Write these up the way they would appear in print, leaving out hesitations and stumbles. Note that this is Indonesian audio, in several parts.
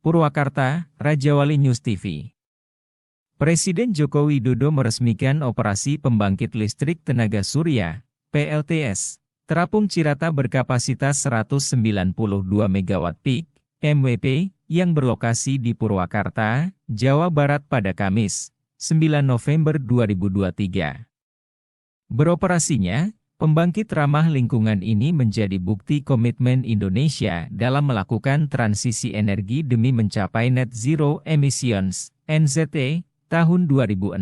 Purwakarta, Rajawali News TV. Presiden Joko Widodo meresmikan operasi pembangkit listrik tenaga surya, PLTS, terapung Cirata berkapasitas 192 MW peak, MWP, yang berlokasi di Purwakarta, Jawa Barat pada Kamis, 9 November 2023. Beroperasinya, pembangkit ramah lingkungan ini menjadi bukti komitmen Indonesia dalam melakukan transisi energi demi mencapai Net Zero Emissions, NZE, tahun 2060.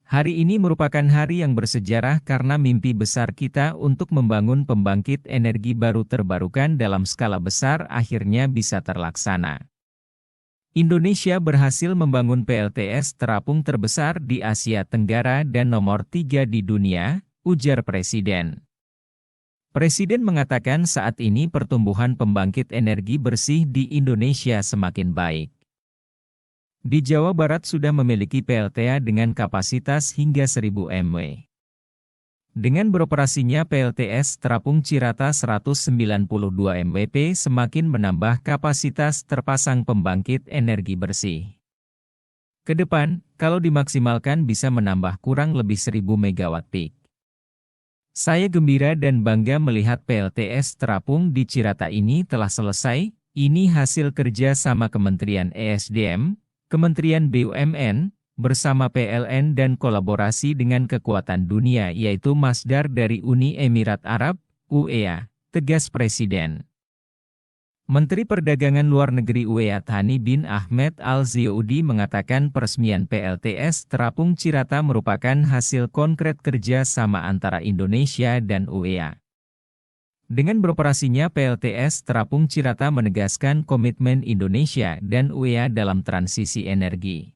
Hari ini merupakan hari yang bersejarah karena mimpi besar kita untuk membangun pembangkit energi baru terbarukan dalam skala besar akhirnya bisa terlaksana. Indonesia berhasil membangun PLTS terapung terbesar di Asia Tenggara dan nomor 3 di dunia, ujar Presiden. Presiden mengatakan saat ini pertumbuhan pembangkit energi bersih di Indonesia semakin baik. Di Jawa Barat sudah memiliki PLTA dengan kapasitas hingga 1000 MW. Dengan beroperasinya PLTS terapung Cirata 192 MWP semakin menambah kapasitas terpasang pembangkit energi bersih. Kedepan, kalau dimaksimalkan bisa menambah kurang lebih 1000 MW peak. Saya gembira dan bangga melihat PLTS terapung di Cirata ini telah selesai. Ini hasil kerja sama Kementerian ESDM, Kementerian BUMN, bersama PLN dan kolaborasi dengan kekuatan dunia yaitu Masdar dari Uni Emirat Arab, UEA, tegas Presiden. Menteri Perdagangan Luar Negeri UEA Thani bin Ahmed Al-Zioudi mengatakan peresmian PLTS terapung Cirata merupakan hasil konkret kerja sama antara Indonesia dan UEA. Dengan beroperasinya PLTS terapung Cirata menegaskan komitmen Indonesia dan UEA dalam transisi energi.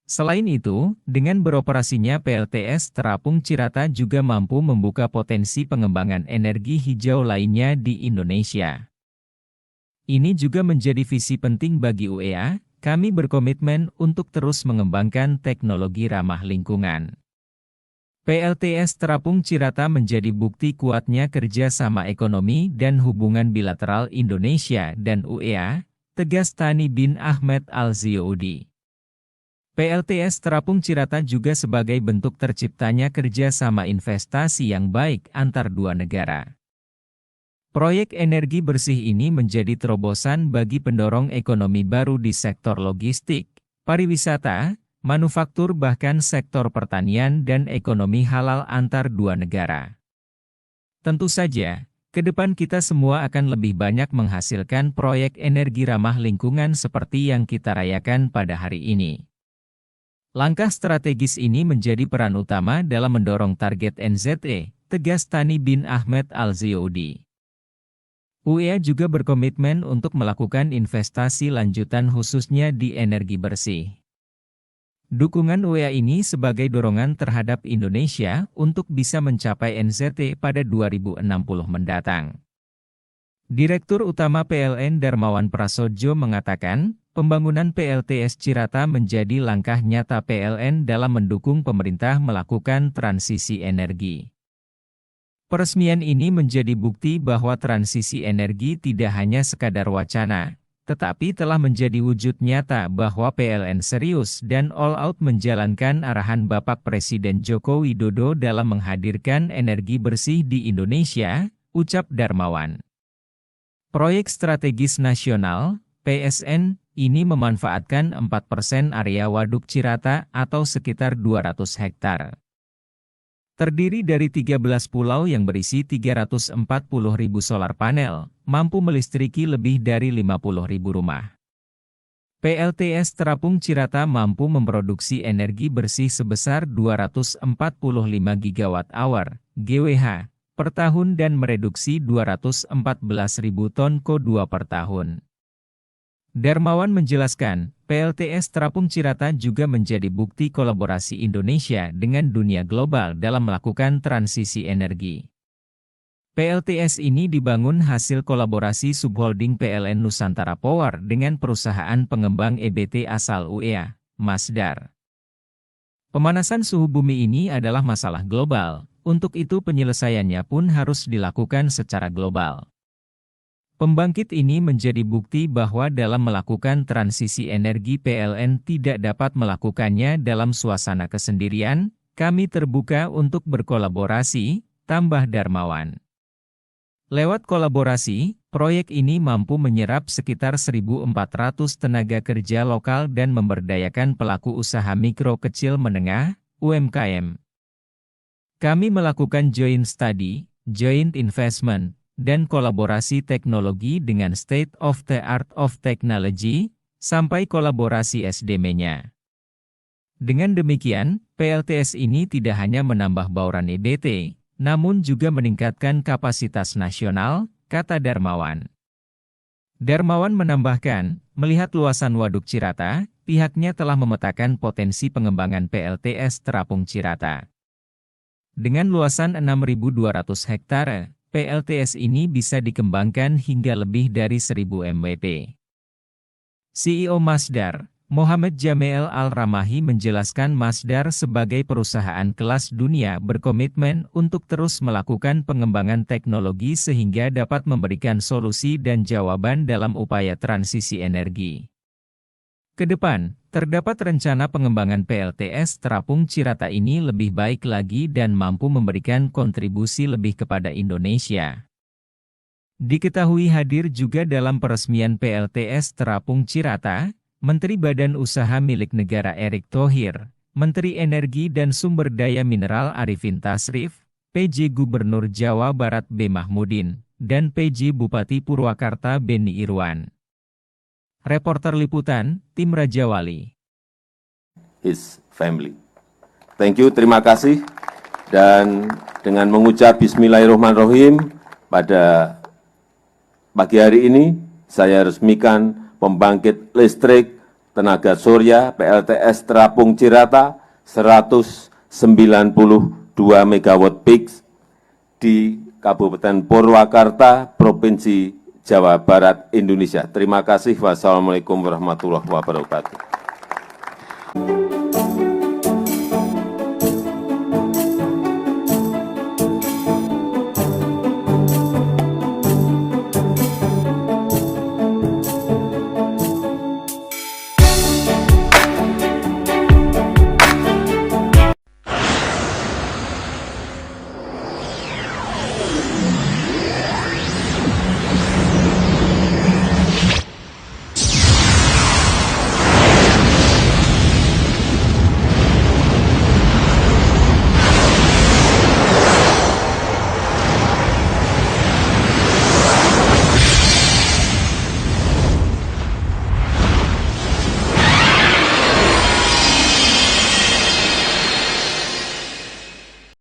Selain itu, dengan beroperasinya PLTS terapung Cirata juga mampu membuka potensi pengembangan energi hijau lainnya di Indonesia. Ini juga menjadi visi penting bagi UEA, kami berkomitmen untuk terus mengembangkan teknologi ramah lingkungan. PLTS terapung Cirata menjadi bukti kuatnya kerjasama ekonomi dan hubungan bilateral Indonesia dan UEA, tegas Thani bin Ahmed Al-Zioudi. PLTS terapung Cirata juga sebagai bentuk terciptanya kerjasama investasi yang baik antar dua negara. Proyek energi bersih ini menjadi terobosan bagi pendorong ekonomi baru di sektor logistik, pariwisata, manufaktur bahkan sektor pertanian dan ekonomi halal antar dua negara. Tentu saja, ke depan kita semua akan lebih banyak menghasilkan proyek energi ramah lingkungan seperti yang kita rayakan pada hari ini. Langkah strategis ini menjadi peran utama dalam mendorong target NZE, tegas Thani bin Ahmed Al-Zioudi. UEA juga berkomitmen untuk melakukan investasi lanjutan khususnya di energi bersih. Dukungan UEA ini sebagai dorongan terhadap Indonesia untuk bisa mencapai NZE pada 2060 mendatang. Direktur Utama PLN Darmawan Prasojo mengatakan, pembangunan PLTS Cirata menjadi langkah nyata PLN dalam mendukung pemerintah melakukan transisi energi. Peresmian ini menjadi bukti bahwa transisi energi tidak hanya sekadar wacana, tetapi telah menjadi wujud nyata bahwa PLN serius dan all out menjalankan arahan Bapak Presiden Joko Widodo dalam menghadirkan energi bersih di Indonesia, ucap Darmawan. Proyek Strategis Nasional, PSN, ini memanfaatkan 4% area Waduk Cirata atau sekitar 200 hektar. Terdiri dari 13 pulau yang berisi 340.000 solar panel, mampu melistriki lebih dari 50.000 rumah. PLTS terapung Cirata mampu memproduksi energi bersih sebesar 245 GWh, GWH, per tahun dan mereduksi 214.000 ton CO2 per tahun. Darmawan menjelaskan, PLTS terapung Cirata juga menjadi bukti kolaborasi Indonesia dengan dunia global dalam melakukan transisi energi. PLTS ini dibangun hasil kolaborasi subholding PLN Nusantara Power dengan perusahaan pengembang EBT asal UEA, Masdar. Pemanasan suhu bumi ini adalah masalah global, untuk itu penyelesaiannya pun harus dilakukan secara global. Pembangkit ini menjadi bukti bahwa dalam melakukan transisi energi PLN tidak dapat melakukannya dalam suasana kesendirian. Kami terbuka untuk berkolaborasi, tambah Darmawan. Lewat kolaborasi, proyek ini mampu menyerap sekitar 1.400 tenaga kerja lokal dan memberdayakan pelaku usaha mikro kecil menengah, UMKM. Kami melakukan joint study, joint investment, dan kolaborasi teknologi dengan State of the Art of Technology, sampai kolaborasi SDM-nya. Dengan demikian, PLTS ini tidak hanya menambah bauran EBT, namun juga meningkatkan kapasitas nasional, kata Darmawan. Darmawan menambahkan, melihat luasan Waduk Cirata, pihaknya telah memetakan potensi pengembangan PLTS Terapung Cirata. Dengan luasan 6.200 hektare, PLTS ini bisa dikembangkan hingga lebih dari 1.000 MWP. CEO Masdar, Mohamed Jameel Al-Ramahi menjelaskan Masdar sebagai perusahaan kelas dunia berkomitmen untuk terus melakukan pengembangan teknologi sehingga dapat memberikan solusi dan jawaban dalam upaya transisi energi. Kedepan, terdapat rencana pengembangan PLTS Terapung Cirata ini lebih baik lagi dan mampu memberikan kontribusi lebih kepada Indonesia. Diketahui hadir juga dalam peresmian PLTS Terapung Cirata, Menteri Badan Usaha Milik Negara Erick Thohir, Menteri Energi dan Sumber Daya Mineral Arifin Tasrif, PJ Gubernur Jawa Barat B. Mahmudin, dan PJ Bupati Purwakarta Beni Irwan. Reporter Liputan, Tim Rajawali. His family. Thank you, terima kasih. Dan dengan mengucap Bismillahirrahmanirrahim, pada pagi hari ini saya resmikan pembangkit listrik tenaga surya PLTS Terapung Cirata 192 MW peak di Kabupaten Purwakarta, Provinsi Jawa Barat, Indonesia. Terima kasih. Wassalamualaikum warahmatullahi wabarakatuh.